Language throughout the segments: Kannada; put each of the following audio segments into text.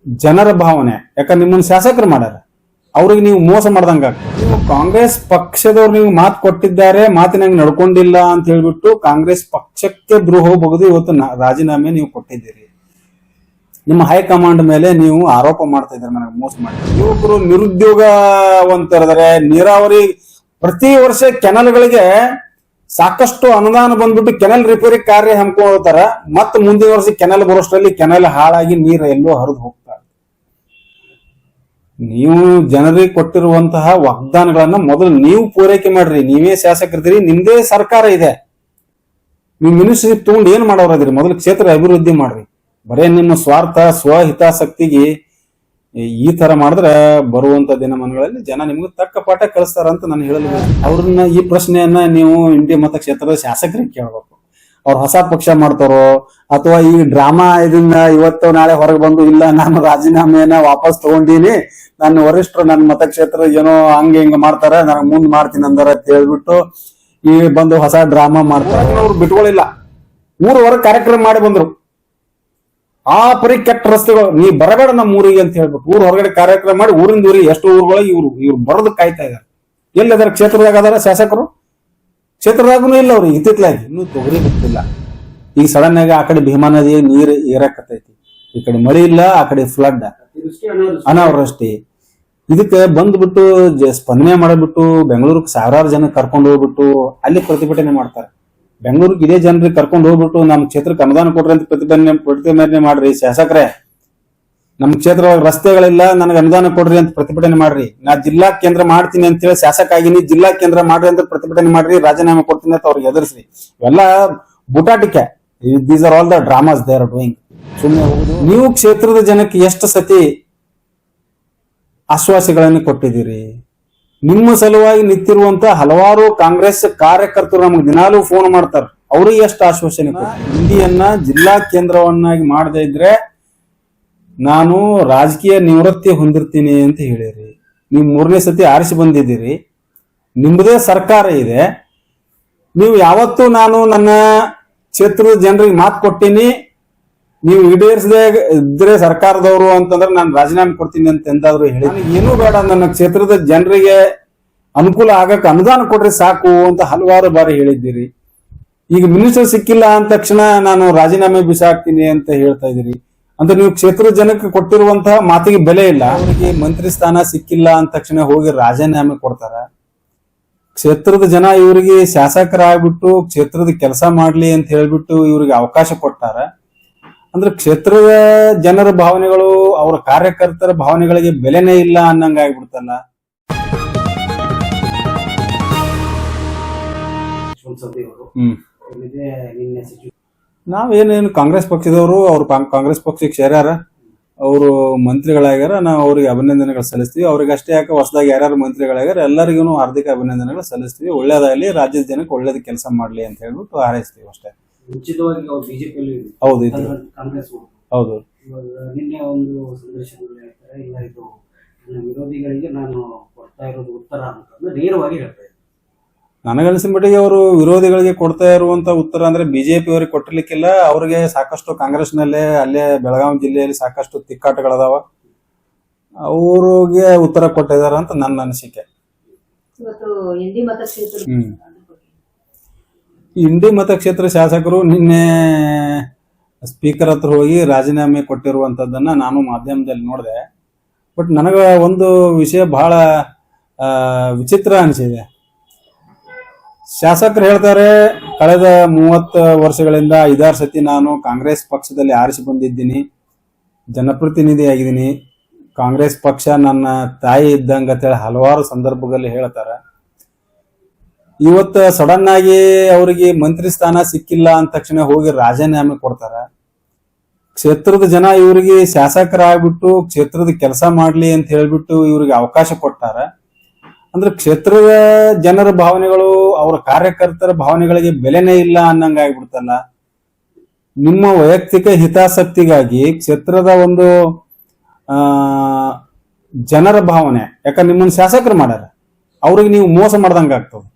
ಜನರ ಭಾವನೆ. ಯಾಕಂದ್ರೆ ನಿಮ್ಮನ್ನ ಶಾಸಕರು ಮಾಡ್ಯಾರ, ಅವ್ರಿಗೆ ನೀವು ಮೋಸ ಮಾಡ್ದಂಗ. ನೀವು ಕಾಂಗ್ರೆಸ್ ಪಕ್ಷದವ್ರು ನೀವು ಮಾತು ಕೊಟ್ಟಿದ್ದಾರೆ, ಮಾತಿನಂಗೆ ನಡ್ಕೊಂಡಿಲ್ಲ ಅಂತ ಹೇಳ್ಬಿಟ್ಟು ಕಾಂಗ್ರೆಸ್ ಪಕ್ಷಕ್ಕೆ ದ್ರೋಹ ಬಗೆದು ಇವತ್ತು ರಾಜೀನಾಮೆ ನೀವು ಕೊಟ್ಟಿದ್ದೀರಿ. ನಿಮ್ಮ ಹೈಕಮಾಂಡ್ ಮೇಲೆ ನೀವು ಆರೋಪ ಮಾಡ್ತಾ ಇದ್ದಾರೆ, ನನಗೆ ಮೋಸ ಮಾಡಿ. ಯುವಕರು ನಿರುದ್ಯೋಗವಂತರಿದ್ದಾರೆ. ನೀರಾವರಿ ಪ್ರತಿ ವರ್ಷ ಕೆನಲ್ಗಳಿಗೆ ಸಾಕಷ್ಟು ಅನುದಾನ ಬಂದ್ಬಿಟ್ಟು ಕೆನಲ್ ರಿಪೇರಿ ಕಾರ್ಯ ಹಮ್ಮಿಕೊಳ್ತಾರ. ಮತ್ತೆ ಮುಂದಿನ ವರ್ಷ ಕೆನಲ್ ಬರೋಷ್ಟರಲ್ಲಿ ಕೆನಲ್ ಹಾಳಾಗಿ ನೀರು ಎಲ್ಲೋ ಹರಿದು ಹೋಗ್ತಾರೆ. ನೀವು ಜನರಿಗೆ ಕೊಟ್ಟಿರುವಂತಹ ವಾಗ್ದಾನಗಳನ್ನ ಮೊದಲು ನೀವು ಪೂರೈಕೆ ಮಾಡ್ರಿ. ನೀವೇ ಶಾಸಕರಿದ್ದೀರಿ, ನಿಮ್ದೇ ಸರ್ಕಾರ ಇದೆ, ನೀವು ಮಿನಿಸ್ಟ್ರಿ ತಗೊಂಡು ಏನ್ ಮಾಡೋರದಿರಿ? ಮೊದಲು ಕ್ಷೇತ್ರ ಅಭಿವೃದ್ಧಿ ಮಾಡ್ರಿ. ಬರೇ ನಿಮ್ಮ ಸ್ವಾರ್ಥ ಸ್ವಹಿತಾಸಕ್ತಿಗೆ ಈ ತರ ಮಾಡಿದ್ರೆ ಬರುವಂತ ದಿನಮಾನಗಳಲ್ಲಿ ಜನ ನಿಮ್ಗೆ ತಕ್ಕ ಪಾಠ ಕಳಿಸ್ತಾರ ಅಂತ ನಾನು ಹೇಳಲು. ಅವ್ರನ್ನ ಈ ಪ್ರಶ್ನೆಯನ್ನ ನೀವು ಇಂಡಿ ಮತಕ್ಷೇತ್ರದ ಶಾಸಕರಿಗೆ ಕೇಳ್ಬೇಕು. ಅವ್ರು ಹೊಸ ಪಕ್ಷ ಮಾಡ್ತಾರೋ ಅಥವಾ ಈ ಡ್ರಾಮಾ ಇದನ್ನ ಇವತ್ತು ನಾಳೆ ಹೊರಗೆ ಬಂದು ಇಲ್ಲ ನಾನು ರಾಜೀನಾಮೆಯನ್ನ ವಾಪಸ್ ತಗೊಂಡೀನಿ, ನನ್ನ ವರಿಷ್ಠರು ನನ್ನ ಮತಕ್ಷೇತ್ರ ಏನೋ ಹಂಗೆ ಹಿಂಗ ಮಾಡ್ತಾರ, ನನಗೆ ಮುಂದ್ ಮಾಡ್ತೀನಿ ಅಂದಾರ ಅಂತ ಹೇಳ್ಬಿಟ್ಟು ಈ ಬಂದು ಹೊಸ ಡ್ರಾಮಾ ಮಾಡ್ತಾರ. ಅವ್ರು ಬಿಟ್ಕೊಳ್ಳಿಲ್ಲ, ಊರವರೆಗೆ ಕಾರ್ಯಕ್ರಮ ಮಾಡಿ ಬಂದ್ರು. ಆ ಪರಿ ಕೆಟ್ಟ ರಸ್ತೆಗಳು ನೀ ಬರಬೇಡ ನಮ್ಮ ಊರಿಗೆ ಅಂತ ಹೇಳ್ಬೇಕು. ಊರ್ ಹೊರಗಡೆ ಕಾರ್ಯಕ್ರಮ ಮಾಡಿ ಊರಿಂದ ಊರಿಗೆ ಎಷ್ಟು ಊರುಗಳಿಗೆ ಇವ್ರು ಬರೋದಕ್ಕೆ ಕಾಯ್ತಾ ಇದಾರೆ. ಎಲ್ಲದಾರ ಕ್ಷೇತ್ರದಾಗ ಅದಾರ ಶಾಸಕರು? ಕ್ಷೇತ್ರದಾಗೂ ಇಲ್ಲ ಅವ್ರಿಗೆ ಇತ್ತಿತ್ತಲಾಗಿ. ಇನ್ನೂ ತೊಗರಿ ಬಿಟ್ಟಿಲ್ಲ. ಈಗ ಸಡನ್ ಆಗಿ ಆ ಕಡೆ ಭೀಮಾ ನದಿ ನೀರು ಏರಕತ್ತೈತಿ, ಈ ಕಡೆ ಮಳೆ ಇಲ್ಲ, ಆ ಕಡೆ ಫ್ಲಡ್ ಅನಾವೃಷ್ಟಿ. ಇದಕ್ಕೆ ಬಂದ್ಬಿಟ್ಟು ಸ್ಪಂದನೆ ಮಾಡಿಬಿಟ್ಟು ಬೆಂಗಳೂರಿಗೆ ಸಾವಿರಾರು ಜನ ಕರ್ಕೊಂಡು ಹೋಗ್ಬಿಟ್ಟು ಅಲ್ಲಿ ಪ್ರತಿಭಟನೆ ಮಾಡ್ತಾರೆ. ಬೆಂಗಳೂರಿಗೆ ಇದೇ ಜನರಿಗೆ ಕರ್ಕೊಂಡು ಹೋಗ್ಬಿಟ್ಟು ನಮ್ಮ ಕ್ಷೇತ್ರಕ್ಕೆ ಅನುದಾನ ಕೊಡ್ರಿ ಅಂತ ಪ್ರತಿಭಟನೆ ಮಾಡ್ರಿ. ಶಾಸಕರೇ, ನಮ್ಮ ಕ್ಷೇತ್ರ ರಸ್ತೆಗಳಿಲ್ಲ, ನನಗೆ ಅನುದಾನ ಕೊಡ್ರಿ ಅಂತ ಪ್ರತಿಭಟನೆ ಮಾಡ್ರಿ. ನಾ ಜಿಲ್ಲಾ ಕೇಂದ್ರ ಮಾಡ್ತೀನಿ ಅಂತ ಹೇಳಿ ಶಾಸಕ ಆಗಿನಿ, ಜಿಲ್ಲಾ ಕೇಂದ್ರ ಮಾಡ್ರಿ ಅಂತ ಪ್ರತಿಭಟನೆ ಮಾಡ್ರಿ, ರಾಜೀನಾಮೆ ಕೊಡ್ತೀನಿ ಅಂತ ಅವ್ರಿಗೆ ಎದುರಿಸ್ರಿ. ಇವೆಲ್ಲ ಬುಟಾಟಿಕೆ. These are all the dramas they are doing. ಸುಮ್ಮನೆ ಹೋಗುದು. ನೀವು ಕ್ಷೇತ್ರದ ಜನಕ್ಕೆ ಎಷ್ಟು ಸತಿ ಆಶ್ವಾಸಗಳನ್ನು ಕೊಟ್ಟಿದ್ದೀರಿ? ನಿಮ್ಮ ಸಲುವಾಗಿ ನಿಂತಿರುವಂತ ಹಲವಾರು ಕಾಂಗ್ರೆಸ್ ಕಾರ್ಯಕರ್ತರು ನಮಗೆ ದಿನಾಲೂ ಫೋನ್ ಮಾಡ್ತಾರೆ. ಅವ್ರಿಗೆ ಎಷ್ಟು ಆಶ್ವಾಸನೆ ಕೊಡ್ತಾರೆ? ಇಂಡಿಯನ್ನ ಜಿಲ್ಲಾ ಕೇಂದ್ರವನ್ನಾಗಿ ಮಾಡದೇ ಇದ್ರೆ ನಾನು ರಾಜಕೀಯ ನಿವೃತ್ತಿ ಹೊಂದಿರ್ತೀನಿ ಅಂತ ಹೇಳಿರಿ. ನೀವು 3ನೇ ಸತಿ ಆರಿಸಿ ಬಂದಿದ್ದೀರಿ, ನಿಮ್ಮದೇ ಸರ್ಕಾರ ಇದೆ. ನೀವು ಯಾವತ್ತೂ ನಾನು ನನ್ನ ಕ್ಷೇತ್ರದ ಜನರಿಗೆ ಮಾತು ಕೊಟ್ಟಿನಿ, ನೀವು ಈಡೇರಿಸದೇ ಇದ್ರೆ ಸರ್ಕಾರದವರು ಅಂತಂದ್ರೆ ನಾನು ರಾಜೀನಾಮೆ ಕೊಡ್ತೀನಿ ಅಂತ ಎಂದಾದ್ರು ಹೇಳಿ. ಏನೂ ಬೇಡ, ನನ್ನ ಕ್ಷೇತ್ರದ ಜನರಿಗೆ ಅನುಕೂಲ ಆಗಕ್ಕೆ ಅನುದಾನ ಕೊಡ್ರಿ ಸಾಕು ಅಂತ ಹಲವಾರು ಬಾರಿ ಹೇಳಿದ್ದೀರಿ. ಈಗ ಮಿನಿಸ್ಟರ್ ಸಿಕ್ಕಿಲ್ಲ ಅಂದ ತಕ್ಷಣ ನಾನು ರಾಜೀನಾಮೆ ಬಿಸಾಕ್ತೀನಿ ಅಂತ ಹೇಳ್ತಾ ಇದ್ದೀರಿ. ಅಂದ್ರೆ ನೀವು ಕ್ಷೇತ್ರದ ಜನಕ್ಕೆ ಕೊಟ್ಟಿರುವಂತಹ ಮಾತಿಗೆ ಬೆಲೆ ಇಲ್ಲ. ಅವರಿಗೆ ಮಂತ್ರಿ ಸ್ಥಾನ ಸಿಕ್ಕಿಲ್ಲ ಅಂದ ತಕ್ಷಣ ಹೋಗಿ ರಾಜೀನಾಮೆ ಕೊಡ್ತಾರ. ಕ್ಷೇತ್ರದ ಜನ ಇವರಿಗೆ ಶಾಸಕರಾಗ್ಬಿಟ್ಟು ಕ್ಷೇತ್ರದ ಕೆಲಸ ಮಾಡ್ಲಿ ಅಂತ ಹೇಳ್ಬಿಟ್ಟು ಇವ್ರಿಗೆ ಅವಕಾಶ ಕೊಟ್ಟಾರ. ಅಂದ್ರೆ ಕ್ಷೇತ್ರದ ಜನರ ಭಾವನೆಗಳು, ಅವರ ಕಾರ್ಯಕರ್ತರ ಭಾವನೆಗಳಿಗೆ ಬೆಲೆನೇ ಇಲ್ಲ ಅನ್ನಂಗ ಆಗ್ಬಿಡ್ತಲ್ಲ. ನಾವೇನೇನು ಕಾಂಗ್ರೆಸ್ ಪಕ್ಷದವರು ಅವ್ರು ಕಾಂಗ್ರೆಸ್ ಪಕ್ಷಕ್ಕೆ ಸೇರ್ಯಾರ, ಅವರು ಮಂತ್ರಿಗಳಾಗ್ಯಾರ, ನಾವು ಅವ್ರಿಗೆ ಅಭಿನಂದನೆಗಳು ಸಲ್ಲಿಸ್ತೀವಿ. ಅವ್ರಿಗೆ ಅಷ್ಟೇ ಯಾಕೆ ಹೊಸದಾಗಿ ಯಾರ್ಯಾರು ಮಂತ್ರಿಗಳಾಗ್ಯಾರ ಎಲ್ಲರಿಗೂ ಹಾರ್ದಿಕ ಅಭಿನಂದನೆಗಳು ಸಲ್ಲಿಸ್ತೀವಿ. ಒಳ್ಳೇದಾಗಲಿ, ರಾಜ್ಯದ ಜನಕ್ಕೆ ಒಳ್ಳೇದು ಕೆಲಸ ಮಾಡ್ಲಿ ಅಂತ ಹೇಳ್ಬಿಟ್ಟು ಹಾರೈಸ್ತೀವಿ ಅಷ್ಟೇ. ಮುಂಚಿತವಾಗಿ ಅವ್ರು ಬಿಜೆಪಿಯಲ್ಲಿ ಹೌದು, ಕಾಂಗ್ರೆಸ್ ಹೌದು. ನಿನ್ನೆ ಒಂದು ಸಂದರ್ಶನದಲ್ಲಿ ಹೇಳ್ತಾರೆ, ಇಲ್ಲ ಇದು ನನ್ನ ವಿರೋಧಿಗಳಿಗೆ ನಾನು ಕೊಡ್ತಾ ಇರೋದು ಉತ್ತರ ಅಂತಂದ್ರೆ ನೇರವಾಗಿ ಹೇಳ್ತಾ ಇದ್ದಾರೆ. ನನಗನ್ಸಿನ ಮಟ್ಟಿಗೆ ಅವರು ವಿರೋಧಿಗಳಿಗೆ ಕೊಡ್ತಾ ಇರುವಂತ ಉತ್ತರ ಅಂದ್ರೆ ಬಿಜೆಪಿ ಅವರಿಗೆ ಕೊಟ್ಟಿರ್ಲಿಕ್ಕಿಲ್ಲ. ಅವ್ರಿಗೆ ಸಾಕಷ್ಟು ಕಾಂಗ್ರೆಸ್ನಲ್ಲೇ ಅಲ್ಲೇ ಬೆಳಗಾವಿ ಜಿಲ್ಲೆಯಲ್ಲಿ ಸಾಕಷ್ಟು ತಿಕ್ಕಾಟಗಳದಾವ, ಅವ್ರಿಗೆ ಉತ್ತರ ಕೊಟ್ಟಿದಾರ ಅಂತ ನನ್ನ ಅನಿಸಿಕೆ. ಇಂಡಿ ಮತಕ್ಷೇತ್ರ ಶಾಸಕರು ನಿನ್ನೆ ಸ್ಪೀಕರ್ ಹತ್ರ ಹೋಗಿ ರಾಜೀನಾಮೆ ಕೊಟ್ಟಿರುವಂತದ್ದನ್ನ ನಾನು ಮಾಧ್ಯಮದಲ್ಲಿ ನೋಡಿದೆ. ಬಟ್ ನನಗ ಒಂದು ವಿಷಯ ಬಹಳ ವಿಚಿತ್ರ ಅನಿಸಿದೆ. ಶಾಸಕರು ಹೇಳ್ತಾರೆ, ಕಳೆದ 30 ವರ್ಷಗಳಿಂದ 5-6 ಸತಿ ನಾನು ಕಾಂಗ್ರೆಸ್ ಪಕ್ಷದಲ್ಲಿ ಆರಿಸಿ ಬಂದಿದ್ದೀನಿ, ಜನಪ್ರತಿನಿಧಿ ಆಗಿದ್ದೀನಿ, ಕಾಂಗ್ರೆಸ್ ಪಕ್ಷ ನನ್ನ ತಾಯಿ ಇದ್ದಂಗ ಅಂತೇಳಿ ಹಲವಾರು ಸಂದರ್ಭಗಳಲ್ಲಿ ಹೇಳ್ತಾರೆ. ಇವತ್ತು ಸಡನ್ ಆಗಿ ಅವರಿಗೆ ಮಂತ್ರಿ ಸ್ಥಾನ ಸಿಕ್ಕಿಲ್ಲ ಅಂದ ತಕ್ಷಣ ಹೋಗಿ ರಾಜೀನಾಮೆ ಕೊಡ್ತಾರ. ಕ್ಷೇತ್ರದ ಜನ ಇವರಿಗೆ ಶಾಸಕರಾಗ್ಬಿಟ್ಟು ಕ್ಷೇತ್ರದ ಕೆಲಸ ಮಾಡ್ಲಿ ಅಂತ ಹೇಳ್ಬಿಟ್ಟು ಇವ್ರಿಗೆ ಅವಕಾಶ ಕೊಟ್ಟಾರ. ಅಂದ್ರೆ ಕ್ಷೇತ್ರದ ಜನರ ಭಾವನೆಗಳು, ಅವರ ಕಾರ್ಯಕರ್ತರ ಭಾವನೆಗಳಿಗೆ ಬೆಲೆನೇ ಇಲ್ಲ ಅನ್ನಂಗ ಆಗ್ಬಿಡ್ತಲ್ಲ. ನಿಮ್ಮ ವೈಯಕ್ತಿಕ ಹಿತಾಸಕ್ತಿಗಾಗಿ ಕ್ಷೇತ್ರದ ಒಂದು ಜನರ ಭಾವನೆ, ಯಾಕಂದ್ರೆ ನಿಮ್ಮನ್ನ ಶಾಸಕರು ಮಾಡ್ಯಾರ, ಅವ್ರಿಗೆ ನೀವು ಮೋಸ ಮಾಡ್ದಂಗ ಆಗ್ತದೆ.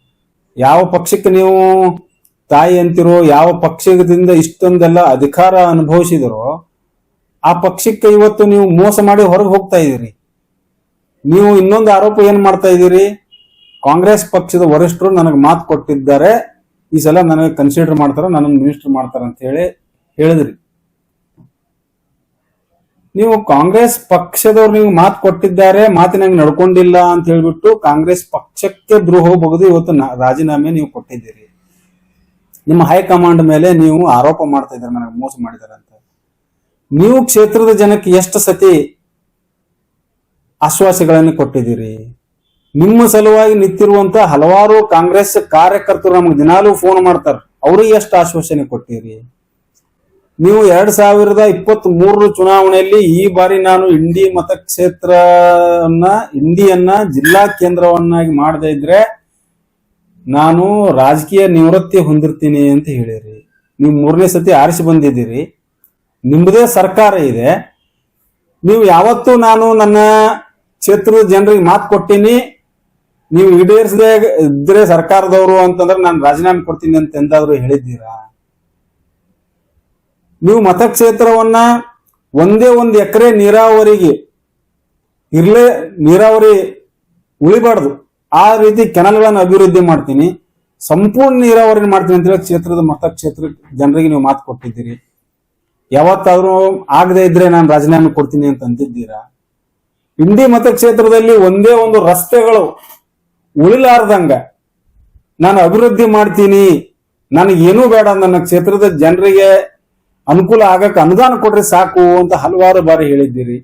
ಯಾವ ಪಕ್ಷಕ್ಕೆ ನೀವು ತಾಯಿ ಅಂತಿರೋ, ಯಾವ ಪಕ್ಷದಿಂದ ಇಷ್ಟೊಂದೆಲ್ಲ ಅಧಿಕಾರ ಅನುಭವಿಸಿದರೋ ಆ ಪಕ್ಷಕ್ಕೆ ಇವತ್ತು ನೀವು ಮೋಸ ಮಾಡಿ ಹೊರಗೆ ಹೋಗ್ತಾ ಇದ್ದೀರಿ. ನೀವು ಇನ್ನೊಂದು ಆರೋಪ ಏನ್ ಮಾಡ್ತಾ ಇದ್ದೀರಿ, ಕಾಂಗ್ರೆಸ್ ಪಕ್ಷದ ವರಿಷ್ಠರು ನನಗೆ ಮಾತು ಕೊಟ್ಟಿದ್ದಾರೆ, ಈ ಸಲ ನನಗೆ ಕನ್ಸಿಡರ್ ಮಾಡ್ತಾರ, ನನಗೆ ಮಿನಿಸ್ಟರ್ ಮಾಡ್ತಾರ ಅಂತ ಹೇಳಿದ್ರಿ. ನೀವು ಕಾಂಗ್ರೆಸ್ ಪಕ್ಷದವ್ರು ನೀವು ಮಾತು ಕೊಟ್ಟಿದ್ದಾರೆ, ಮಾತಿನಂಗೆ ನಡ್ಕೊಂಡಿಲ್ಲ ಅಂತ ಹೇಳ್ಬಿಟ್ಟು ಕಾಂಗ್ರೆಸ್ ಪಕ್ಷಕ್ಕೆ ದ್ರೋಹ ಬಗೆದು ಇವತ್ತು ರಾಜೀನಾಮೆ ನೀವು ಕೊಟ್ಟಿದ್ದೀರಿ. ನಿಮ್ಮ ಹೈಕಮಾಂಡ್ ಮೇಲೆ ನೀವು ಆರೋಪ ಮಾಡ್ತಾ ಇದ್ದಾರೆ, ನನಗೆ ಮೋಸ ಮಾಡಿದ್ದಾರೆ ಅಂತ. ನೀವು ಕ್ಷೇತ್ರದ ಜನಕ್ಕೆ ಎಷ್ಟು ಸತಿ ಆಶ್ವಾಸಗಳನ್ನು ಕೊಟ್ಟಿದ್ದೀರಿ? ನಿಮ್ಮ ಸಲುವಾಗಿ ನಿಂತಿರುವಂತ ಹಲವಾರು ಕಾಂಗ್ರೆಸ್ ಕಾರ್ಯಕರ್ತರು ನಮಗೆ ದಿನಾಲೂ ಫೋನ್ ಮಾಡ್ತಾರೆ, ಅವ್ರಿಗೆ ಎಷ್ಟು ಆಶ್ವಾಸನೆ ಕೊಟ್ಟಿರಿ? ನೀವು 2023 ಚುನಾವಣೆಯಲ್ಲಿ ಈ ಬಾರಿ ನಾನು ಇಂಡಿ ಇಂಡಿಯನ್ನ ಜಿಲ್ಲಾ ಕೇಂದ್ರವನ್ನಾಗಿ ಮಾಡದೇ ಇದ್ರೆ ನಾನು ರಾಜಕೀಯ ನಿವೃತ್ತಿ ಹೊಂದಿರ್ತೀನಿ ಅಂತ ಹೇಳಿರಿ. ನೀವು 3ನೇ ಸತಿ ಆರಿಸಿ ಬಂದಿದ್ದೀರಿ, ನಿಮ್ಮದೇ ಸರ್ಕಾರ ಇದೆ. ನೀವು ಯಾವತ್ತೂ ನಾನು ನನ್ನ ಕ್ಷೇತ್ರದ ಜನರಿಗೆ ಮಾತು ಕೊಟ್ಟಿನಿ, ನೀವು ಈಡೇರಿಸದೇ ಇದ್ರೆ ಸರ್ಕಾರದವರು ಅಂತಂದ್ರೆ ನಾನು ರಾಜೀನಾಮೆ ಕೊಡ್ತೀನಿ ಅಂತ ಎಂದಾದ್ರೂ ಹೇಳಿದ್ದೀರಾ? ನೀವು ಮತಕ್ಷೇತ್ರವನ್ನ ಒಂದೇ ಒಂದು ಎಕರೆ ನೀರಾವರಿ ಉಳಿಬಾರ್ದು, ಆ ರೀತಿ ಕೆನಲ್ಗಳನ್ನು ಅಭಿವೃದ್ಧಿ ಮಾಡ್ತೀನಿ, ಸಂಪೂರ್ಣ ನೀರಾವರಿ ಮಾಡ್ತೀನಿ ಅಂತ ಹೇಳಿ ಕ್ಷೇತ್ರದ ಮತಕ್ಷೇತ್ರ ಜನರಿಗೆ ನೀವು ಮಾತು ಕೊಟ್ಟಿದ್ದೀರಿ. ಯಾವತ್ತಾದ್ರೂ ಆಗದೆ ಇದ್ರೆ ನಾನು ರಾಜೀನಾಮೆ ಕೊಡ್ತೀನಿ ಅಂತ ಅಂತಿದ್ದೀರಾ? ಇಂಡಿ ಮತಕ್ಷೇತ್ರದಲ್ಲಿ ಒಂದೇ ಒಂದು ರಸ್ತೆಗಳು ಉಳಿಲಾರ್ದಂಗ ನಾನು ಅಭಿವೃದ್ಧಿ ಮಾಡ್ತೀನಿ, ನನಗೇನೂ ಬೇಡ, ನನ್ನ ಕ್ಷೇತ್ರದ ಜನರಿಗೆ ಅನುಕೂಲ ಆಗಕ್ಕೆ ಅನುದಾನ ಕೊಡ್ರಿ ಸಾಕು ಅಂತ ಹಲವಾರು ಬಾರಿ ಹೇಳಿದ್ದೀರಿ.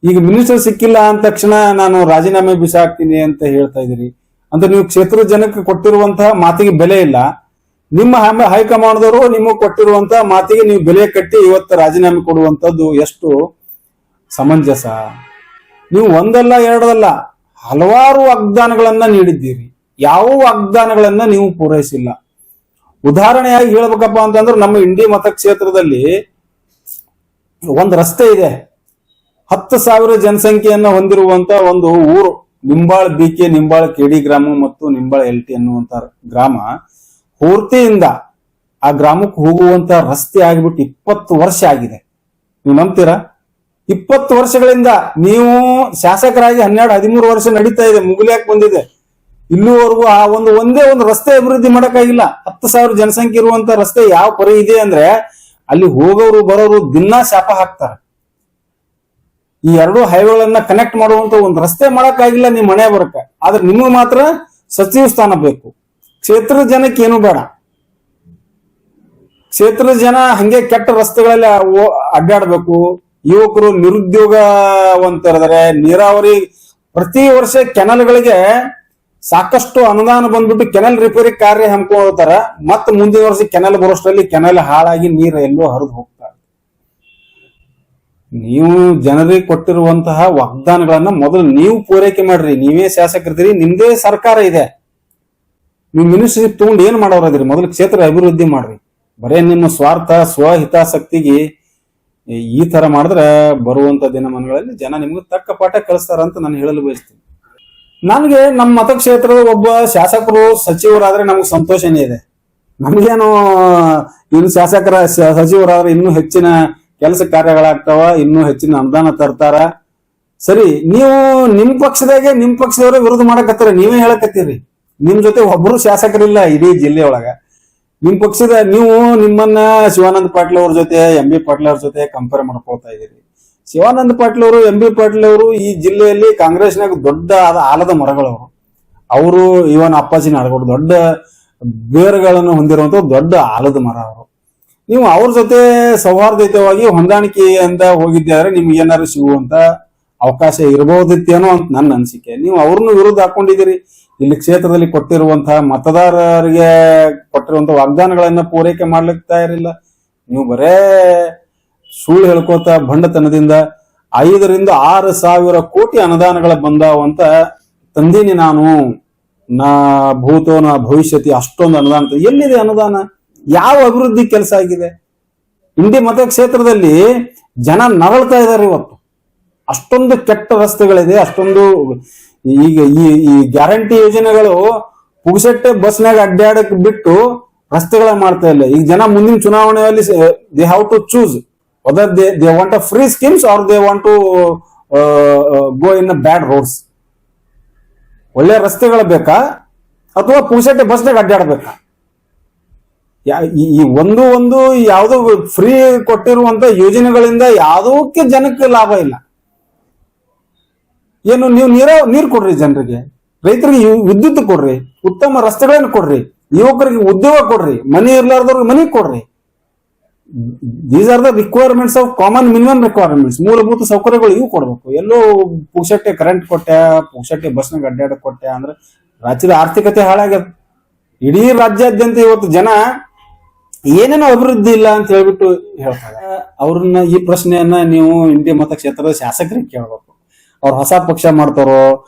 ಈಗ ಮಿನಿಸ್ಟರ್ ಸಿಕ್ಕಿಲ್ಲ ಅಂದ ತಕ್ಷಣ ನಾನು ರಾಜೀನಾಮೆ ಬಿಸಾಕ್ತೀನಿ ಅಂತ ಹೇಳ್ತಾ ಇದ್ದೀರಿ. ಅಂದ್ರೆ ನೀವು ಕ್ಷೇತ್ರದ ಜನಕ್ಕೆ ಕೊಟ್ಟಿರುವಂತಹ ಮಾತಿಗೆ ಬೆಲೆ ಇಲ್ಲ. ನಿಮ್ಮ ಹೈಕಮಾಂಡ್ದವರು ನಿಮಗೆ ಕೊಟ್ಟಿರುವಂತಹ ಮಾತಿಗೆ ನೀವು ಬೆಲೆ ಕಟ್ಟಿ ಇವತ್ತು ರಾಜೀನಾಮೆ ಕೊಡುವಂತದ್ದು ಎಷ್ಟು ಸಮಂಜಸ? ನೀವು ಒಂದಲ್ಲ ಎರಡಲ್ಲ ಹಲವಾರು ವಾಗ್ದಾನಗಳನ್ನ ನೀಡಿದ್ದೀರಿ, ಯಾವ ವಾಗ್ದಾನಗಳನ್ನ ನೀವು ಪೂರೈಸಿಲ್ಲ. ಉದಾಹರಣೆಯಾಗಿ ಹೇಳ್ಬೇಕಪ್ಪ ಅಂತಂದ್ರೆ ನಮ್ಮ ಇಂಡಿ ಮತಕ್ಷೇತ್ರದಲ್ಲಿ ಒಂದು ರಸ್ತೆ ಇದೆ, 10,000 ಜನಸಂಖ್ಯೆಯನ್ನ ಹೊಂದಿರುವಂತ ಒಂದು ಊರು, ನಿಂಬಾಳ ಬಿಕೆ, ನಿಂಬಾಳ ಕೆಡಿ ಗ್ರಾಮ ಮತ್ತು ನಿಂಬಾಳ LT ಅನ್ನುವಂತ ಗ್ರಾಮ. ಪೂರ್ತಿಯಿಂದ ಆ ಗ್ರಾಮಕ್ಕೆ ಹೋಗುವಂತ ರಸ್ತೆ ಆಗಿಬಿಟ್ಟು 20 ವರ್ಷ ಆಗಿದೆ. ನೀವು ನಂಬ್ತೀರಾ? 20 ವರ್ಷಗಳಿಂದ ನೀವು ಶಾಸಕರಾಗಿ 12-13 ವರ್ಷ ನಡೀತಾ ಇದೆ, ಮುಗಿಲಿಯಾಕ್ ಬಂದಿದೆ. ಇಲ್ಲಿವರೆಗೂ ಆ ಒಂದೇ ಒಂದು ರಸ್ತೆ ಅಭಿವೃದ್ಧಿ ಮಾಡಕ್ಕಾಗಿಲ್ಲ. 10,000 ಜನಸಂಖ್ಯೆ ಇರುವಂತ ರಸ್ತೆ ಯಾವ ಪರಿ ಇದೆ ಅಂದ್ರೆ ಅಲ್ಲಿ ಹೋಗೋರು ಬರೋರು ದಿನಾ ಶಾಪ ಹಾಕ್ತಾರೆ. ಈ 2 ಹೈವೇಗಳನ್ನ ಕನೆಕ್ಟ್ ಮಾಡುವಂತ ಒಂದು ರಸ್ತೆ ಮಾಡಕ್ಕಾಗಿಲ್ಲ ನಿಮ್ ಮನೆ ಬರಕ. ಆದ್ರೆ ನಿಮಗೆ ಮಾತ್ರ ಸಚಿವ ಸ್ಥಾನ ಬೇಕು. ಕ್ಷೇತ್ರದ ಜನಕ್ಕೆ ಏನು ಬೇಡ. ಕ್ಷೇತ್ರದ ಜನ ಹಂಗೆ ಕೆಟ್ಟ ರಸ್ತೆಗಳಲ್ಲಿ ಅಡ್ಡಾಡ್ಬೇಕು. ಯುವಕರು ನಿರುದ್ಯೋಗವಂತರಿದ್ದಾರೆ. ನೀರಾವರಿ ಪ್ರತಿ ವರ್ಷ ಕೆನಲ್ಗಳಿಗೆ ಸಾಕಷ್ಟು ಅನುದಾನ ಬಂದ್ಬಿಟ್ಟು ಕೆನಲ್ ರಿಪೇರಿ ಕಾರ್ಯ ಹಮ್ಮಿಕೊಳ್ತಾರ. ಮತ್ತೆ ಮುಂದಿನ ವರ್ಷ ಕೆನಲ್ ಬರೋಷ್ಟರಲ್ಲಿ ಕೆನಲ್ ಹಾಳಾಗಿ ನೀರು ಎಲ್ಲೋ ಹರಿದು ಹೋಗ್ತಾರೆ. ನೀವು ಜನರಿಗೆ ಕೊಟ್ಟಿರುವಂತಹ ವಾಗ್ದಾನಗಳನ್ನ ಮೊದಲು ನೀವು ಪೂರೈಕೆ ಮಾಡ್ರಿ. ನೀವೇ ಶಾಸಕರಿದ್ದೀರಿ, ನಿಮ್ದೇ ಸರ್ಕಾರ ಇದೆ. ನೀವು ಮಿನಿಸ್ಟ್ರಿ ತಗೊಂಡು ಏನ್ ಮಾಡೋರದಿರಿ? ಮೊದಲು ಕ್ಷೇತ್ರ ಅಭಿವೃದ್ಧಿ ಮಾಡ್ರಿ. ಬರೇ ನಿಮ್ಮ ಸ್ವಾರ್ಥ ಸ್ವಹಿತಾಸಕ್ತಿಗೆ ಈ ತರ ಮಾಡಿದ್ರೆ ಬರುವಂತ ದಿನಮಾನಗಳಲ್ಲಿ ಜನ ನಿಮ್ಗೆ ತಕ್ಕ ಪಾಠ ಕಳಿಸ್ತಾರ ಅಂತ ನಾನು ಹೇಳಲು ಬಯಸ್ತೀನಿ. ನನ್ಗೆ ನಮ್ಮ ಮತಕ್ಷೇತ್ರದ ಒಬ್ಬ ಶಾಸಕರು ಸಚಿವರಾದ್ರೆ ನಮ್ಗೆ ಸಂತೋಷನೇ ಇದೆ. ನಮ್ಗೇನು ಇನ್ನು ಸಚಿವರಾದ್ರೆ ಇನ್ನೂ ಹೆಚ್ಚಿನ ಕೆಲಸ ಕಾರ್ಯಗಳಾಗ್ತಾವ, ಇನ್ನೂ ಹೆಚ್ಚಿನ ಅನುದಾನ ತರ್ತಾರ. ಸರಿ, ನೀವು ನಿಮ್ ಪಕ್ಷದವರೇ ವಿರೋಧ ಮಾಡಕತ್ತೀರ. ನೀವೇ ಹೇಳಕತ್ತೀರಿ ನಿಮ್ ಜೊತೆ ಒಬ್ರು ಶಾಸಕರಿಲ್ಲ ಇಡೀ ಜಿಲ್ಲೆಯೊಳಗ. ನಿಮ್ ಪಕ್ಷದ ನೀವು ನಿಮ್ಮನ್ನ ಶಿವಾನಂದ ಪಾಟೀಲ್ ಅವ್ರ ಜೊತೆ, MB ಪಾಟೀಲ್ ಅವ್ರ ಜೊತೆ ಕಂಪೇರ್ ಮಾಡ್ಕೊಳ್ತಾ ಇದ್ದೀರಿ. ಶಿವಾನಂದ ಪಾಟೀಲ್ ಅವರು, MB ಪಾಟೀಲ್ ಅವರು ಈ ಜಿಲ್ಲೆಯಲ್ಲಿ ಕಾಂಗ್ರೆಸ್ನಾಗ ದೊಡ್ಡ ಆಲದ ಮರಗಳವರು. ಅವರು ಇವನ್ ಅಪ್ಪಾಜಿ ನಾಡಗೌಡ ದೊಡ್ಡ ಬೇರುಗಳನ್ನು ಹೊಂದಿರುವಂತ ದೊಡ್ಡ ಆಲದ ಮರ ಅವರು. ನೀವು ಅವ್ರ ಜೊತೆ ಸೌಹಾರ್ದಯುತವಾಗಿ ಹೊಂದಾಣಿಕೆಯಿಂದ ಹೋಗಿದ್ದಾರೆ, ನಿಮ್ಗೆ ಏನಾದ್ರು ಸಿಗುವಂತ ಅವಕಾಶ ಇರಬಹುದಿತ್ತೇನೋ ಅಂತ ನನ್ನ ಅನಿಸಿಕೆ. ನೀವು ಅವ್ರನ್ನು ವಿರುದ್ಧ ಹಾಕೊಂಡಿದ್ದೀರಿ. ಇಲ್ಲಿ ಕ್ಷೇತ್ರದಲ್ಲಿ ಕೊಟ್ಟಿರುವಂತಹ ಮತದಾರರಿಗೆ ಕೊಟ್ಟಿರುವಂತಹ ವಾಗ್ದಾನಗಳನ್ನ ಪೂರೈಕೆ ಮಾಡ್ಲಿಕ್ಕೆ ತಯಾರಿಲ್ಲ. ನೀವು ಬರೇ ಸುಳ್ಳು ಹೇಳ್ಕೋತ ಬಂಡತನದಿಂದ 5,000-6,000 ಕೋಟಿ ಅನುದಾನಗಳ ಬಂದಾವಂತ ತಂದೀನಿ ನಾನು. ಭೂತೋ ನ ಭವಿಷ್ಯತಿ, ಅಷ್ಟೊಂದು ಅನುದಾನ. ಎಲ್ಲಿದೆ ಅನುದಾನ? ಯಾವ ಅಭಿವೃದ್ಧಿ ಕೆಲಸ ಆಗಿದೆ? ಇಂಡಿ ಮತಕ್ಷೇತ್ರದಲ್ಲಿ ಜನ ನರಳ್ತಾ ಇದ್ದಾರೆ ಇವತ್ತು. ಅಷ್ಟೊಂದು ಕೆಟ್ಟ ರಸ್ತೆಗಳಿದೆ, ಅಷ್ಟೊಂದು. ಈಗ ಈ ಗ್ಯಾರಂಟಿ ಯೋಜನೆಗಳು ಪುಗ್ಸೆಟ್ಟೆ ಬಸ್ನಾಗ ಅಡ್ಡಾಡಕ್ ಬಿಟ್ಟು ರಸ್ತೆಗಳ ಮಾಡ್ತಾ ಇಲ್ಲ. ಈಗ ಜನ ಮುಂದಿನ ಚುನಾವಣೆಯಲ್ಲಿ they have to choose whether they want a free schemes or they want to go in a bad roads. ಒಳ್ಳೆ ರಸ್ತೆಗಳು ಬೇಕಾ ಅಥವಾ ಪುಕ್ಸಟ್ಟೆ ಬಸ್ನಾಗ ಅಡ್ಡಾಡ್ಬೇಕಾ? ಈ ಒಂದು ಯಾವ್ದು ಫ್ರೀ ಕೊಟ್ಟಿರುವಂತ ಯೋಜನೆಗಳಿಂದ ಯಾವುದಕ್ಕೆ ಜನಕ್ಕೆ ಲಾಭ ಇಲ್ಲ. ಏನು ನೀವು ನೀರು ಕೊಡ್ರಿ ಜನರಿಗೆ, ರೈತರಿಗೆ ವಿದ್ಯುತ್ ಕೊಡ್ರಿ, ಉತ್ತಮ ರಸ್ತೆಗಳನ್ನು ಕೊಡ್ರಿ, ಯುವಕರಿಗೆ ಉದ್ಯೋಗ ಕೊಡ್ರಿ, ಮನೆ ಇರ್ಲಾರ್ದವ್ರಿಗೆ ಮನೆ ಕೊಡ್ರಿ. These are the requirements of common minimum requirements. ಮೂಲಭೂತ ಸೌಕರ್ಯಗಳು ಇವು ಕೊಡ್ಬೇಕು. ಎಲ್ಲೋ ಪುಕ್ಸಟ್ಟೆ ಕರೆಂಟ್ ಕೊಟ್ಟೆ, ಪುಕ್ಸಟ್ಟೆ ಬಸ್ನಾಗ ಅಡ್ಡಾಡಕ್ ಕೊಟ್ಟೆ ಅಂದ್ರೆ ರಾಜ್ಯದ ಆರ್ಥಿಕತೆ ಹಾಳಾಗ್ಯದ. ಇಡೀ ರಾಜ್ಯಾದ್ಯಂತ ಇವತ್ತು ಜನ ಏನೇನೋ ಅಭಿವೃದ್ಧಿ ಇಲ್ಲ ಅಂತ ಹೇಳ್ಬಿಟ್ಟು ಹೇಳ್ತಾರೆ. ಅವ್ರನ್ನ ಈ ಪ್ರಶ್ನೆಯನ್ನ ನೀವು ಇಂಡಿ ಮತಕ್ಷೇತ್ರದ ಶಾಸಕರಿಗೆ ಕೇಳ್ಬೇಕು. ಅವ್ರು ಹೊಸ ಪಕ್ಷ ಮಾಡ್ತಾರೋ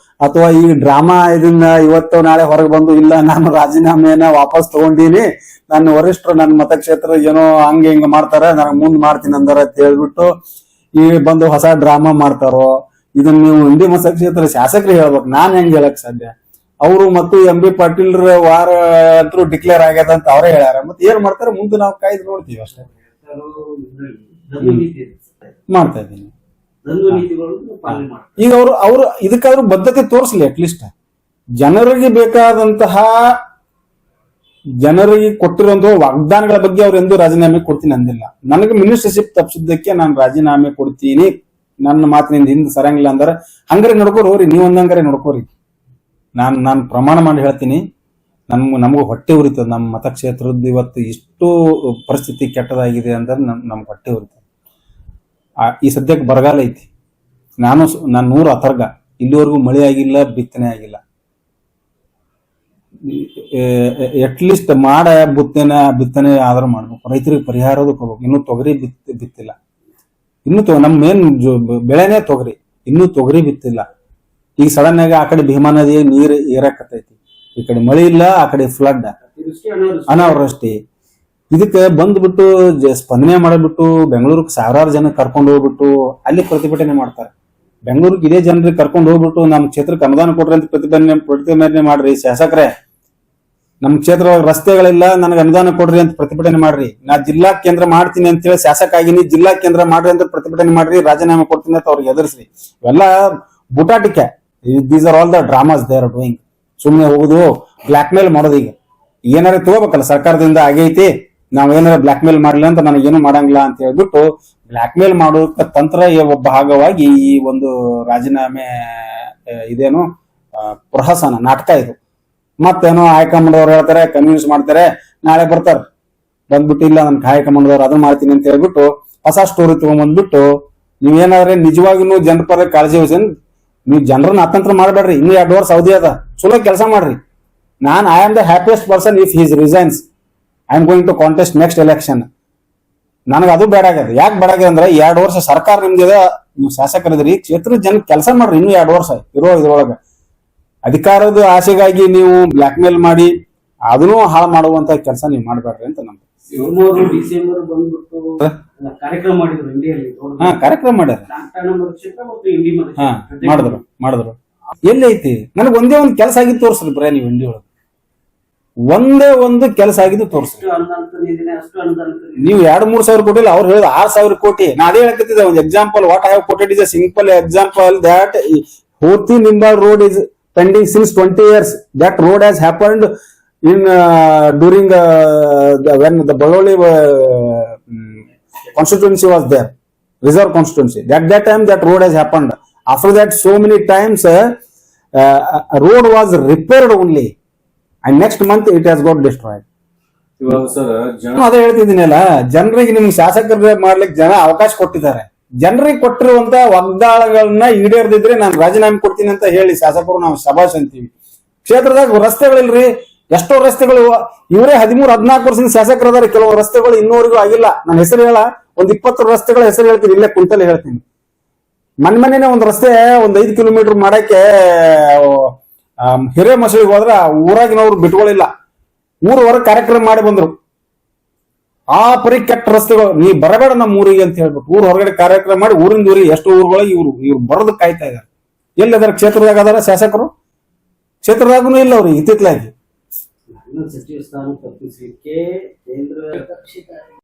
ಅಥವಾ ಈ ಡ್ರಾಮಾ ಇದನ್ನ ಇವತ್ತು ನಾಳೆ ಹೊರಗೆ ಬಂದು ಇಲ್ಲ ನಾನು ರಾಜೀನಾಮೆಯನ್ನ ವಾಪಸ್ ತಗೊಂಡೀನಿ, ನನ್ನ ವರಿಷ್ಠರು ನನ್ನ ಮತಕ್ಷೇತ್ರ ಏನೋ ಹಂಗೆ ಹಿಂಗ ಮಾಡ್ತಾರ, ನನಗೆ ಮುಂದ್ ಮಾಡ್ತೀನಿ ಅಂದಾರ ಅಂತ ಹೇಳ್ಬಿಟ್ಟು ಈ ಬಂದು ಹೊಸ ಡ್ರಾಮಾ ಮಾಡ್ತಾರೋ, ಇದನ್ನ ನೀವು ಇಂಡಿ ಮತಕ್ಷೇತ್ರ ಶಾಸಕರಿಗೆ ಹೇಳ್ಬೇಕು. ನಾನ್ ಹೆಂಗ್ ಹೇಳಕ್ ಸಾಧ್ಯ? ಅವರು ಮತ್ತು ಎಂ ಬಿ ಪಾಟೀಲ್ ವಾರ ಅಂತೂ ಡಿಕ್ಲೇರ್ ಆಗ್ಯದ ಅಂತ ಅವರೇ ಹೇಳ್ಯಾರ. ಮತ್ತೆ ಏನ್ ಮಾಡ್ತಾರೆ ಮುಂದೆ ನಾವು ಕಾಯ್ದು ನೋಡ್ತೀವಿ ಅಷ್ಟೇ. ಮಾಡ್ತಾ ಇದ್ದೀನಿ. ಈಗ ಅವರು ಇದಕ್ಕಾದ್ರೂ ಬದ್ಧತೆ ತೋರಿಸ್ಲಿ. ಅಟ್ಲೀಸ್ಟ್ ಜನರಿಗೆ ಬೇಕಾದಂತಹ, ಜನರಿಗೆ ಕೊಟ್ಟಿರುವಂತಹ ವಾಗ್ದಾನಗಳ ಬಗ್ಗೆ ಅವ್ರು ಎಂದೂ ರಾಜೀನಾಮೆ ಕೊಡ್ತೀನಿ ಅಂದಿಲ್ಲ. ನನಗೆ ಮಿನಿಸ್ಟರ್ಶಿಪ್ ತಪ್ಪಿಸಿದ್ದಕ್ಕೆ ನಾನು ರಾಜೀನಾಮೆ ಕೊಡ್ತೀನಿ, ನನ್ನ ಮಾತಿನಿಂದ ಹಿಂದೆ ಸರಂಗಿಲ್ಲ ಅಂದ್ರೆ ಹಂಗಾರೆ ನೋಡ್ಕೋರಿ ಹೋರಿ, ನೀವ್ ಒಂದಂಗಾರೆ ನೋಡ್ಕೋರಿ. ನಾನು ಪ್ರಮಾಣ ಮಾಡಿ ಹೇಳ್ತೀನಿ, ನಮಗೂ ಹೊಟ್ಟೆ ಉರಿತದ. ನಮ್ಮ ಮತಕ್ಷೇತ್ರದ ಇವತ್ತು ಇಷ್ಟು ಪರಿಸ್ಥಿತಿ ಕೆಟ್ಟದಾಗಿದೆ ಅಂದ್ರೆ ನಮ್ಗೆ ಹೊಟ್ಟೆ ಉರಿತದ. ಈ ಸದ್ಯಕ್ಕೆ ಬರಗಾಲ ಐತಿ. ನಾನು 100 ಅಥರ್ಗ, ಇಲ್ಲಿವರೆಗೂ ಮಳೆ ಆಗಿಲ್ಲ, ಬಿತ್ತನೆ ಆಗಿಲ್ಲ. ಅಟ್ಲೀಸ್ಟ್ ಬಿತ್ತನೆ ಆದ್ರೂ ಮಾಡ್ಬೇಕು, ರೈತರಿಗೆ ಪರಿಹಾರದ ಕೊಡ್ಬೇಕು. ಇನ್ನೂ ತೊಗರಿ ಬಿತ್ತಿಲ್ಲ, ನಮ್ಮ ಮೇನ್ ಬೆಳೆನೇ ತೊಗರಿ, ಇನ್ನೂ ತೊಗರಿ ಬಿತ್ತಿಲ್ಲ. ಈಗ ಸಡನ್ ಆಗಿ ಆ ಕಡೆ ಭೀಮಾ ನದಿ ನೀರು ಏರಕತ್ತೈತಿ, ಈ ಕಡೆ ಮಳೆ ಇಲ್ಲ, ಆ ಕಡೆ ಫ್ಲಡ್, ಅನಾವೃಷ್ಟಿ. ಇದಕ್ಕೆ ಬಂದ್ಬಿಟ್ಟು ಸ್ಪಂದನೆ ಮಾಡಿಬಿಟ್ಟು ಬೆಂಗಳೂರಿಗೆ ಸಾವಿರಾರು ಜನ ಕರ್ಕೊಂಡು ಹೋಗ್ಬಿಟ್ಟು ಅಲ್ಲಿ ಪ್ರತಿಭಟನೆ ಮಾಡ್ತಾರೆ. ಬೆಂಗಳೂರಿಗೆ ಇದೇ ಜನರಿಗೆ ಕರ್ಕೊಂಡು ಹೋಗ್ಬಿಟ್ಟು ನಮ್ಮ ಕ್ಷೇತ್ರಕ್ಕೆ ಅನುದಾನ ಕೊಡ್ರಿ ಅಂತ ಪ್ರತಿಭಟನೆ ಮಾಡ್ರಿ ಶಾಸಕರೇ. ನಮ್ಮ ಕ್ಷೇತ್ರ ರಸ್ತೆಗಳಿಲ್ಲ, ನನಗೆ ಅನುದಾನ ಕೊಡ್ರಿ ಅಂತ ಪ್ರತಿಭಟನೆ ಮಾಡ್ರಿ. ನಾ ಜಿಲ್ಲಾ ಕೇಂದ್ರ ಮಾಡ್ತೀನಿ ಅಂತ ಹೇಳಿ ಶಾಸಕ ಆಗಿನಿ, ಜಿಲ್ಲಾ ಕೇಂದ್ರ ಮಾಡ್ರಿ ಅಂತ ಪ್ರತಿಭಟನೆ ಮಾಡ್ರಿ, ರಾಜೀನಾಮೆ ಕೊಡ್ತೀನಿ ಅಂತ ಅವ್ರಿಗೆ ಎದುರಿಸ್ರಿ. ಇವೆಲ್ಲ ಬುಟಾಟಿಕೆ. These are all the dramas they are doing. ಸುಮ್ಮನೆ ಹೋಗುದು, ಬ್ಲಾಕ್ ಮೇಲ್ ಮಾಡೋದು. ಈಗ ಏನಾರ ತಗೋಬೇಕಲ್ಲ ಸರ್ಕಾರದಿಂದ, ಆಗೈತಿ ನಾವ್ ಏನಾರ ಬ್ಲಾಕ್ ಮೇಲ್ ಮಾಡ್ಲಿಲ್ಲ ಅಂತ ನನಗೇನು ಮಾಡಂಗಿಲ್ಲ ಅಂತ ಹೇಳ್ಬಿಟ್ಟು ಬ್ಲಾಕ್ ಮೇಲ್ ಮಾಡೋಕ ತಂತ್ರ ಒಬ್ಬ ಭಾಗವಾಗಿ ಈ ಒಂದು ರಾಜೀನಾಮೆ ಇದೇನು ಪ್ರಹಸನ ನಾಟಕ ಇದು. ಮತ್ತೇನೋ ಹೈಕಮಾಂಡ್ ಅವ್ರು ಹೇಳ್ತಾರೆ, ಕನ್ವಿನ್ಸ್ ಮಾಡ್ತಾರೆ, ನಾಳೆ ಬರ್ತಾರ ಬಂದ್ಬಿಟ್ಟು ಇಲ್ಲ ನನ್ ಹೈಕಮಾಂಡ್ ಅವ್ರು ಅದನ್ನ ಮಾಡ್ತೀನಿ ಅಂತ ಹೇಳ್ಬಿಟ್ಟು ಹೊಸ ಸ್ಟೋರಿ ತಗೊಂಡ್ಬಂದ್ಬಿಟ್ಟು ನೀವೇನಾದ್ರೆ ನಿಜವಾಗಿನೂ ಜನರ ಪರ ಕಾಳಜಿ ವಹಿಸಿ ನೀವು ಜನರನ್ನ ಅತಂತ್ರ ಮಾಡಬೇಡ್ರಿ. ಇನ್ನು 2 ವರ್ಷ ಅವಧಿ ಅದ, ಚಲೋ ಕೆಲಸ ಮಾಡ್ರಿ. I am the happiest person if he's resigns. I am going to contest next election. ನನಗೆ ಅದು ಬೇಡ ಆಗ್ಯದ. ಯಾಕೆ ಬೇಡ ಆಗ್ಯದ ಅಂದ್ರೆ 2 ವರ್ಷ ಸರ್ಕಾರ ನಿಮ್ದಿದೆ, ನೀವು ಶಾಸಕರಿದ್ರಿ, ಕ್ಷೇತ್ರದ ಜನ ಕೆಲಸ ಮಾಡ್ರಿ. ಇನ್ನು 2 ವರ್ಷ ಇದ್ರೊಳಗೆ ಅಧಿಕಾರದ ಆಸೆಗಾಗಿ ನೀವು ಬ್ಲಾಕ್ ಮೇಲ್ ಮಾಡಿ ಅದನ್ನು ಹಾಳು ಮಾಡುವಂತ ಕೆಲಸ ನೀವು ಮಾಡಬೇಡ್ರಿ ಅಂತ ನಮ್ದು. ಡಿಸೆಂಬರ್ ಬಂದ್ಬಿಟ್ಟು ಕಾರ್ಯಕ್ರಮ ಮಾಡಿದ್ರು ಇಂಡಿಯಲ್ಲಿ. ಕಾರ್ಯಕ್ರಮ ಮಾಡ್ಯಾರ, ಮಾಡಿದ್ರು. ಎಲ್ಲೈತಿ? ನನಗೆ ಒಂದೇ ಒಂದು ಕೆಲಸ ಆಗಿದ್ದು ತೋರಿಸ್ರಿ ಬರೀ ನೀವು ಇಂಡಿ ಒಳಗೆ. ಒಂದೇ ಒಂದು ಕೆಲಸ ಆಗಿದ್ದು ತೋರಿಸ್ರಿ. ನೀವು 2-3 ಸಾವಿರ ಕೋಟಿ ಇಲ್ಲ, ಅವ್ರು ಹೇಳಿದ 6,000 ಕೋಟಿ. ನಾ ಅದೇ ಹೇಳಕತ್ತಿದ್ದೆ ಒಂದು example. What I have quoted is a simple example that Horti Nimbal road is pending since 20 years. That road has happened in during when the Baloli constituency was there, reserve constituency. At that time that road has happened. After that so many times road was repaired only, and next month it has got destroyed. ಇವಾಗ ಸರ್ ಅದೇ ಹೇಳ್ತಿದ್ದೀನಲ್ಲ, ಜನರಿಗೆ ನಿಮ್ಗೆ ಶಾಸಕರ ಮಾಡ್ಲಿಕ್ಕೆ ಜನ ಅವಕಾಶ ಕೊಟ್ಟಿದ್ದಾರೆ. ಜನರಿಗೆ ಕೊಟ್ಟಿರುವಂತ ವಾಗ್ದಾನಗಳನ್ನ ಈಡೇರ್ದಿದ್ರೆ ನಾನು ರಾಜೀನಾಮೆ ಕೊಡ್ತೀನಿ ಅಂತ ಹೇಳಿ ಶಾಸಕರು ನಾವು ಶಬಾಷ್ ಅಂತೀವಿ. ಕ್ಷೇತ್ರದಾಗ ರಸ್ತೆಗಳಿಲ್ರಿ, ಎಷ್ಟೋ ರಸ್ತೆಗಳು ಇವರೇ 13-14 ವರ್ಷದಿಂದ ಶಾಸಕರದಾರೆ. ಕೆಲವು ರಸ್ತೆಗಳು ಇನ್ನೂವರೆಗೂ ಆಗಿಲ್ಲ. ನಾನು ಹೆಸರು ಹೇಳ, ಒಂದು 20 ರಸ್ತೆಗಳ ಹೆಸರು ಹೇಳ್ತೀನಿ, ಇಲ್ಲೇ ಕುಂತಲ್ಲಿ ಹೇಳ್ತೀನಿ. ಮನೆನೇ ಒಂದು ರಸ್ತೆ 5 ಕಿಲೋಮೀಟರ್ ಮಾಡಕ್ಕೆ ಹಿರೇ ಮಸಳಿಗೆ ಹೋದ್ರೆ ಊರಾಗಿನವ್ರು ಬಿಟ್ಕೊಳ್ಳಿಲ್ಲ. 3 ವಾರ ಕಾರ್ಯಕ್ರಮ ಮಾಡಿ ಬಂದ್ರು. ಆ ಪರಿ ಕೆಟ್ಟ ರಸ್ತೆಗಳು, ನೀ ಬರಬೇಡ ನಮ್ಮ ಊರಿಗೆ ಅಂತ ಹೇಳ್ಬಿಟ್ಟು ಊರ್ ಹೊರಗಡೆ ಕಾರ್ಯಕ್ರಮ ಮಾಡಿ ಊರಿಂದ ಊರಿಗೆ ಎಷ್ಟು ಊರುಗಳಿಗೆ ಇವ್ರು ಬರೋದು ಕಾಯ್ತಾ ಇದಾರೆ. ಎಲ್ಲಿದಾರ ಕ್ಷೇತ್ರದಾಗ ಅದಾರ ಶಾಸಕರು? ಕ್ಷೇತ್ರದಾಗೂ ಇಲ್ಲ ಅವ್ರಿಗೆ ಇತ್ತಿತ್ತಲಾಗಿ. ಸಚಿವ ಸ್ಥಾನ ತಪ್ಪಿಸಲಿಕ್ಕೆ ಕೇಂದ್ರ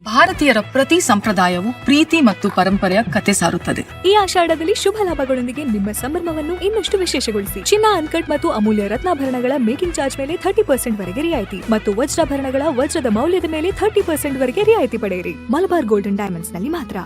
ಭಾರತೀಯರ ಪ್ರತಿ ಸಂಪ್ರದಾಯವು ಪ್ರೀತಿ ಮತ್ತು ಪರಂಪರೆಯ ಕತೆ ಸಾರುತ್ತದೆ. ಈ ಆಷಾಢದಲ್ಲಿ ಶುಭ ಲಾಭಗಳೊಂದಿಗೆ ನಿಮ್ಮ ಸಂಭ್ರಮವನ್ನು ಇನ್ನಷ್ಟು ವಿಶೇಷಗೊಳಿಸಿ. ಚಿನ್ನ, ಅನ್ಕಟ್ ಮತ್ತು ಅಮೂಲ್ಯ ರತ್ನಾಭರಣಗಳ ಮೇಕಿಂಗ್ ಚಾರ್ಜ್ ಮೇಲೆ 30% ವರೆಗೆ ರಿಯಾಯಿತಿ ಮತ್ತು ವಜ್ರಾಭರಣಗಳ ವಜ್ರದ ಮೌಲ್ಯದ ಮೇಲೆ 30% ವರೆಗೆ ರಿಯಾಯಿತಿ ಪಡೆಯಿರಿ. ಮಲಬಾರ್ ಗೋಲ್ಡನ್ ಡೈಮಂಡ್ಸ್ ನಲ್ಲಿ ಮಾತ್ರ.